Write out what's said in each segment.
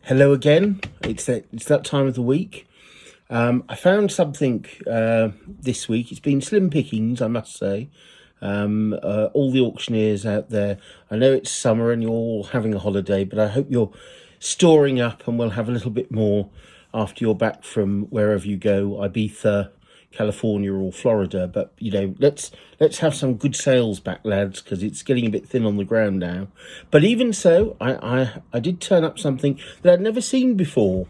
Hello again. It's that time of the week. I found something this week. It's been slim pickings, I must say. All the auctioneers out there, I know it's summer and you're all having a holiday, but I hope you're storing up and we'll have a little bit more after you're back from wherever you go, Ibiza, California or Florida. But let's have some good sales back, lads, because it's getting a bit thin on the ground now. But even so, I did turn up something that I'd never seen before,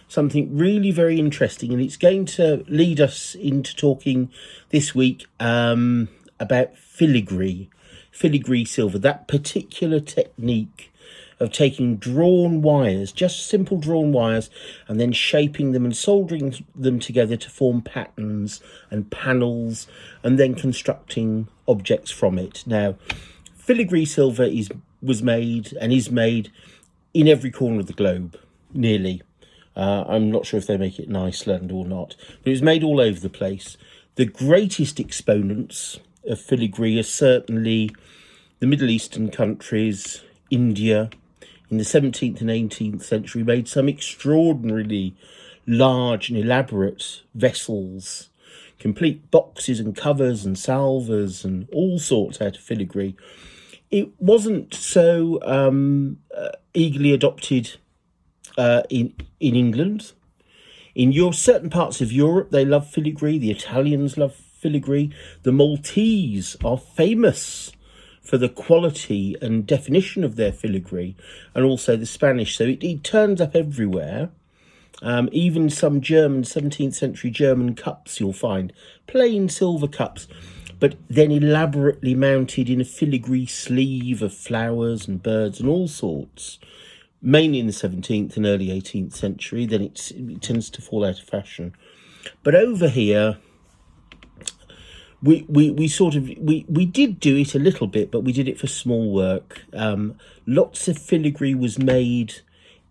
something really very interesting, and it's going to lead us into talking this week about filigree silver, that particular technique of taking drawn wires, just simple drawn wires, and then shaping them and soldering them together to form patterns and panels, and then constructing objects from it. Now, filigree silver was made and is made in every corner of the globe, nearly. I'm not sure if they make it in Iceland or not, but it was made all over the place. The greatest exponents of filigree are certainly the Middle Eastern countries. India, in the 17th and 18th century, made some extraordinarily large and elaborate vessels, complete boxes and covers and salvers and all sorts out of filigree. It wasn't so eagerly adopted in England. In certain parts of Europe, they love filigree. The Italians love filigree. The Maltese are famous for the quality and definition of their filigree, and also the Spanish. So it turns up everywhere. Even some 17th century German cups you'll find, plain silver cups, but then elaborately mounted in a filigree sleeve of flowers and birds and all sorts, mainly in the 17th and early 18th century. Then it tends to fall out of fashion. But over here, we did do it a little bit, but we did it for small work. Lots of filigree was made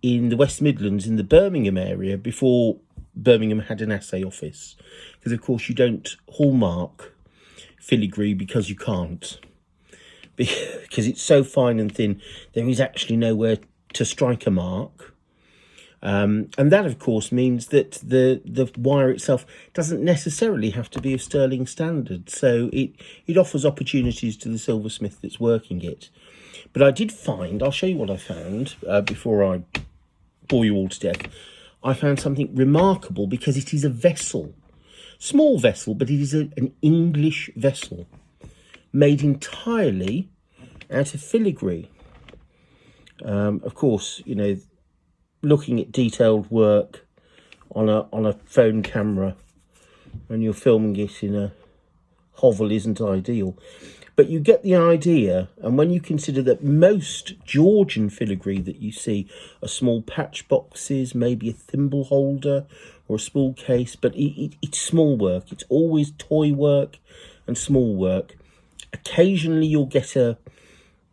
in the West Midlands, in the Birmingham area, before Birmingham had an assay office. Because, of course, you don't hallmark filigree because you can't. Because it's so fine and thin, there is actually nowhere to strike a mark. And that, of course, means that the wire itself doesn't necessarily have to be of sterling standard. So it offers opportunities to the silversmith that's working it. But I did find, I'll show you what I found before I bore you all to death. I found something remarkable because it is a vessel, small vessel, but it is an English vessel made entirely out of filigree. Of course, looking at detailed work on a phone camera when you're filming it in a hovel isn't ideal. But you get the idea, and when you consider that most Georgian filigree that you see are small patch boxes, maybe a thimble holder or a spool case, but it's small work. It's always toy work and small work. Occasionally you'll get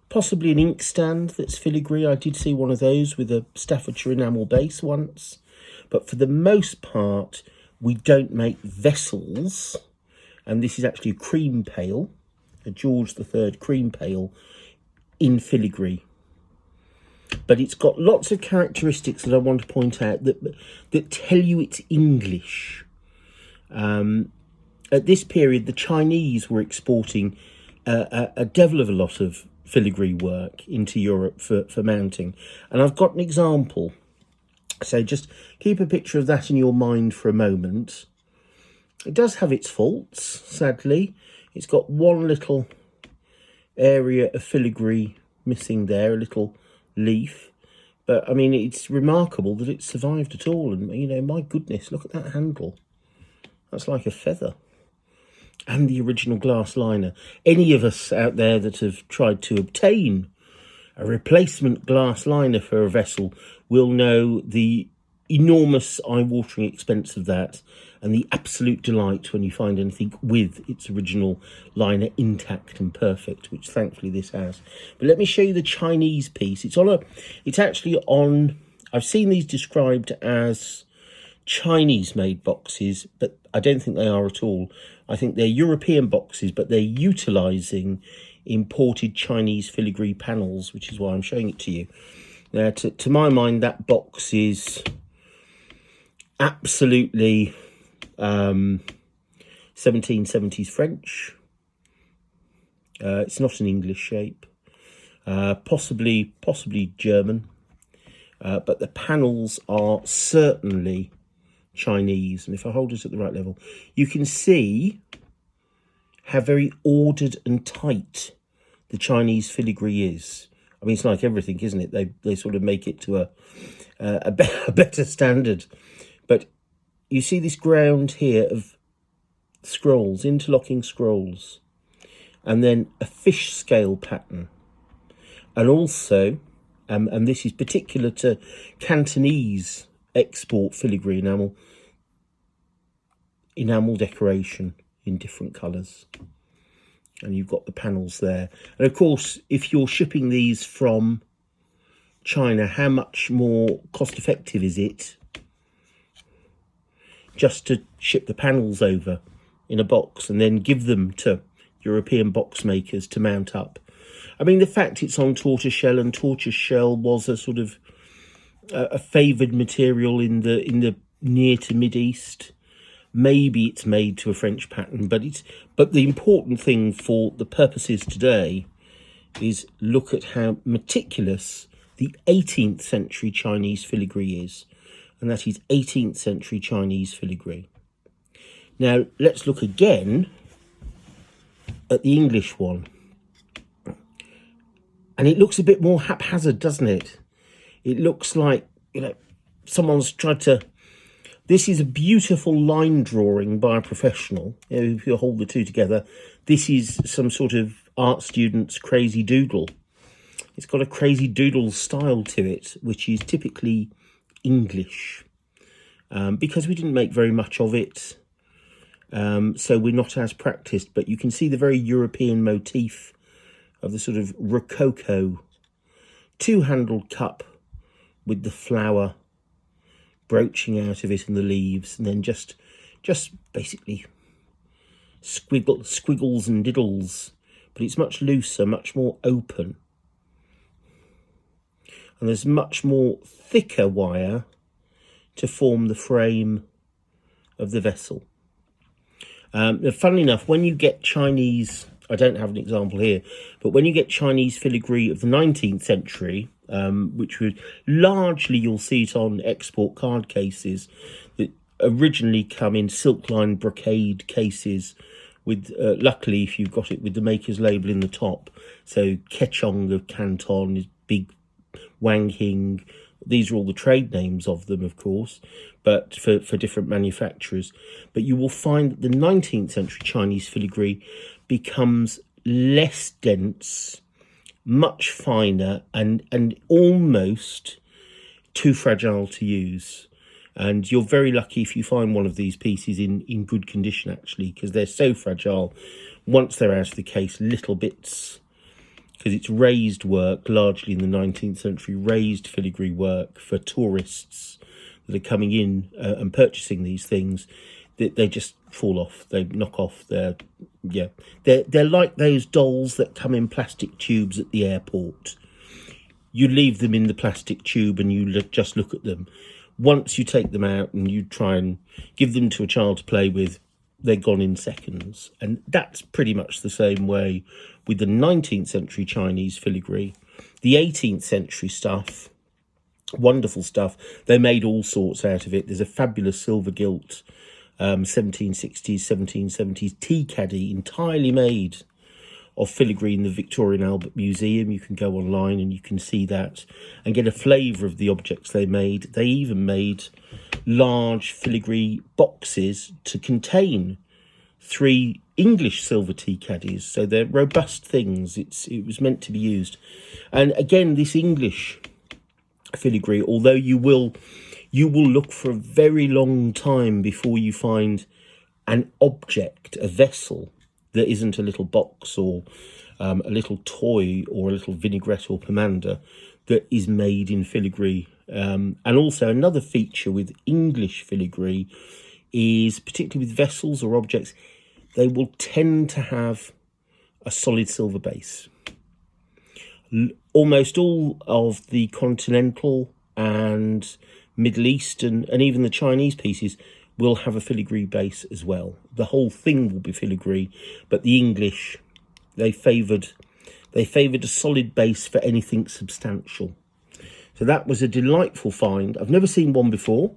possibly an inkstand that's filigree. I did see one of those with a Staffordshire enamel base once. But for the most part, we don't make vessels. And this is actually a cream pail, a George III cream pail in filigree. But it's got lots of characteristics that I want to point out that tell you it's English. At this period, the Chinese were exporting a devil of a lot of filigree work into Europe for mounting. And I've got an example. So just keep a picture of that in your mind for a moment. It does have its faults, sadly. It's got one little area of filigree missing there, a little leaf. But, I mean, it's remarkable that it survived at all. And, my goodness, look at that handle. That's like a feather. And the original glass liner. Any of us out there that have tried to obtain a replacement glass liner for a vessel will know the enormous eye-watering expense of that, and the absolute delight when you find anything with its original liner intact and perfect, which thankfully this has. But let me show you the Chinese piece. It's actually on, I've seen these described as Chinese-made boxes, but I don't think they are at all. I think they're European boxes, but they're utilising imported Chinese filigree panels, which is why I'm showing it to you. Now, to my mind, that box is absolutely 1770s French. It's not an English shape. Possibly German. But the panels are certainly Chinese. And if I hold it at the right level, you can see how very ordered and tight the Chinese filigree is. I mean, it's like everything, isn't it? They sort of make it to a better standard. But you see this ground here of scrolls, interlocking scrolls, and then a fish scale pattern. And also, and this is particular to Cantonese export filigree enamel decoration in different colours. And you've got the panels there. And of course, if you're shipping these from China, how much more cost effective is it just to ship the panels over in a box and then give them to European box makers to mount up? I mean, the fact it's on tortoiseshell, and tortoiseshell was a sort of a favoured material in the near to Mid East. Maybe it's made to a French pattern, but the important thing for the purposes today is look at how meticulous the 18th century Chinese filigree is, and that is 18th century Chinese filigree. Now let's look again at the English one, and it looks a bit more haphazard, doesn't it? It looks like, you know, someone's tried to. This is a beautiful line drawing by a professional. You know, if you hold the two together, this is some sort of art student's crazy doodle. It's got a crazy doodle style to it, which is typically English, because we didn't make very much of it. So we're not as practiced, but you can see the very European motif of the sort of Rococo two-handled cup with the flower broaching out of it and the leaves, and then just basically squiggles and diddles, but it's much looser, much more open, and there's much more thicker wire to form the frame of the vessel. Funnily enough, when you get Chinese, I don't have an example here, but when you get Chinese filigree of the 19th century, which would largely, you'll see it on export card cases that originally come in silk-lined brocade cases with, luckily, if you've got it with the maker's label in the top. So Kechong of Canton is big, Wang Hing. These are all the trade names of them, of course, but for different manufacturers. But you will find that the 19th century Chinese filigree becomes less dense, much finer, and almost too fragile to use. And you're very lucky if you find one of these pieces in good condition, actually, because they're so fragile. Once they're out of the case, little bits, because it's raised work, largely in the 19th century, raised filigree work for tourists that are coming in and purchasing these things. They just fall off. They knock off. They're like those dolls that come in plastic tubes at the airport. You leave them in the plastic tube and you just look at them. Once you take them out and you try and give them to a child to play with, they're gone in seconds. And that's pretty much the same way with the 19th century Chinese filigree. The 18th century stuff, wonderful stuff. They made all sorts out of it. There's a fabulous silver gilt 1760s, 1770s tea caddy entirely made of filigree in the Victoria and Albert Museum. You can go online and you can see that and get a flavour of the objects they made. They even made large filigree boxes to contain 3 English silver tea caddies. So they're robust things. It was meant to be used. And again, this English filigree, although you will look for a very long time before you find an object, a vessel, that isn't a little box or a little toy or a little vinaigrette or pomander that is made in filigree. And also another feature with English filigree is, particularly with vessels or objects, they will tend to have a solid silver base. Almost all of the continental and Middle Eastern and even the Chinese pieces will have a filigree base as well. The whole thing will be filigree, but the English, they favoured a solid base for anything substantial. So that was a delightful find. I've never seen one before.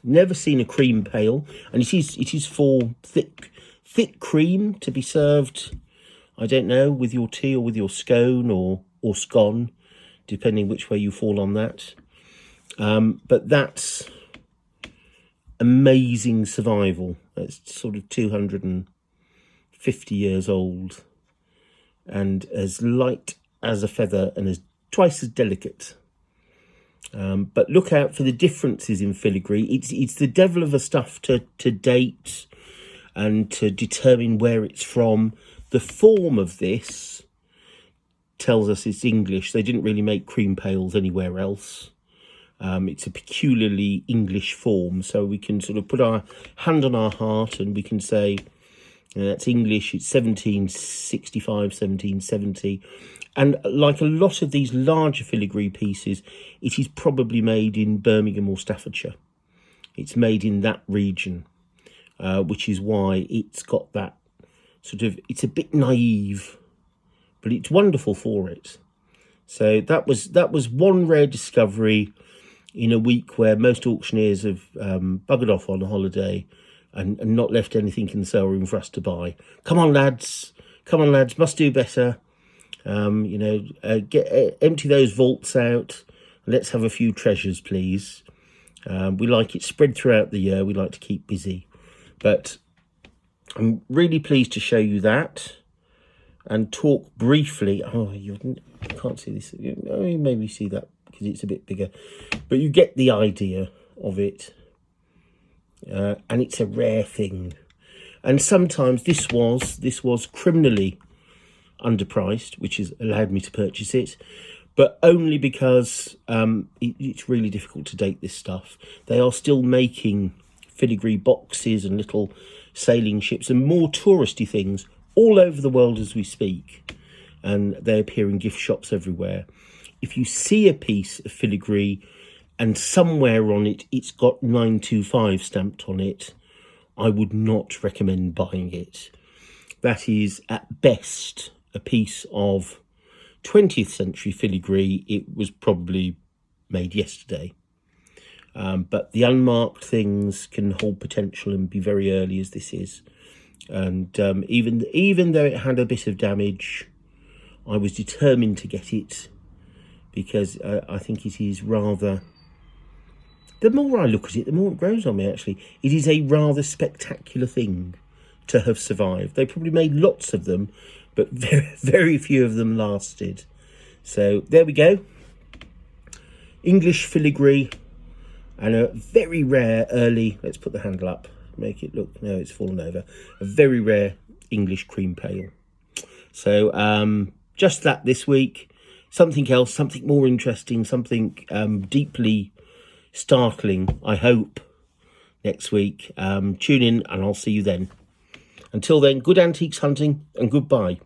Never seen a cream pale, and it is for thick cream to be served, I don't know, with your tea or with your scone or scone, depending which way you fall on that. But that's amazing survival. It's sort of 250 years old and as light as a feather and as twice as delicate. But look out for the differences in filigree. It's the devil of a stuff to date and to determine where it's from. The form of this tells us it's English. They didn't really make cream pales anywhere else. It's a peculiarly English form, so we can sort of put our hand on our heart and we can say, that's English, it's 1765, 1770. And like a lot of these larger filigree pieces, it is probably made in Birmingham or Staffordshire. It's made in that region, which is why it's got that sort of, it's a bit naive, but it's wonderful for it. So that was one rare discovery in a week where most auctioneers have buggered off on a holiday and not left anything in the sale room for us to buy. Come on, lads, must do better. Empty those vaults out. Let's have a few treasures, please. We like it spread throughout the year. We like to keep busy. But I'm really pleased to show you that and talk briefly. Oh, you can't see this. You maybe see that because it's a bit bigger. But you get the idea of it. And it's a rare thing. And sometimes this was criminally underpriced, which has allowed me to purchase it, but only because it's really difficult to date this stuff. They are still making filigree boxes and little sailing ships and more touristy things all over the world as we speak, and they appear in gift shops everywhere. If you see a piece of filigree and somewhere on it it's got 925 stamped on it, I would not recommend buying it. That is at best a piece of 20th century filigree. It was probably made yesterday. But the unmarked things can hold potential and be very early, as this is. And even though it had a bit of damage, I was determined to get it because I think it is rather... The more I look at it, the more it grows on me, actually. It is a rather spectacular thing to have survived. They probably made lots of them, but very, very few of them lasted. So there we go. English filigree and a very rare early, let's put the handle up, make it look, no, it's fallen over, a very rare English cream pale. So just that this week. Something else, something more interesting, something deeply startling, I hope, next week. Tune in and I'll see you then. Until then, good antiques hunting and goodbye.